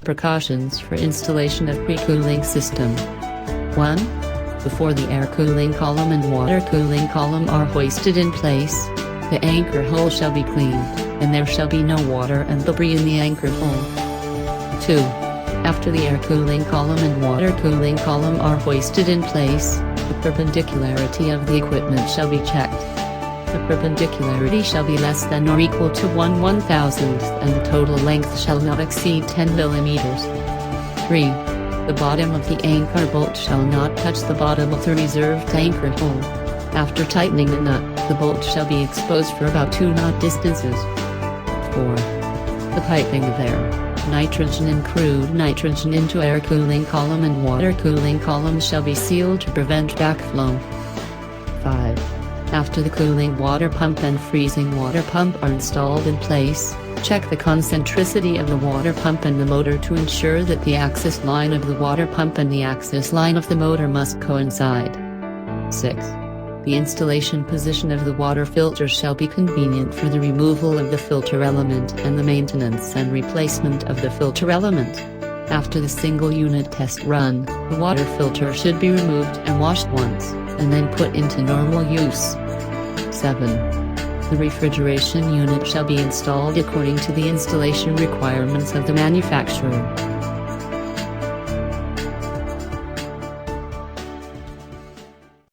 Precautions for installation of precooling system. 1. Before the air cooling column and water cooling column are hoisted in place, the anchor hole shall be cleaned, and there shall be no water and debris in the anchor hole. 2. After the air cooling column and water cooling column are hoisted in place, the perpendicularity of the equipment shall be checked. The perpendicularity shall be less than or equal to 1/1000th and the total length shall not exceed 10 mm. 3. The bottom of the anchor bolt shall not touch the bottom of the reserved anchor hole. After tightening the nut, the bolt shall be exposed for about 2 knot distances. 4. The piping of air, nitrogen and crude nitrogen into air cooling column and water cooling column shall be sealed to prevent backflow. 5. After the cooling water pump and freezing water pump are installed in place, check the concentricity of the water pump and the motor to ensure that the axis line of the water pump and the axis line of the motor must coincide. 6. The installation position of the water filter shall be convenient for the removal of the filter element and the maintenance and replacement of the filter element. After the single unit test run, the water filter should be removed and washed once, and then put into normal use. 7. The refrigeration unit shall be installed according to the installation requirements of the manufacturer.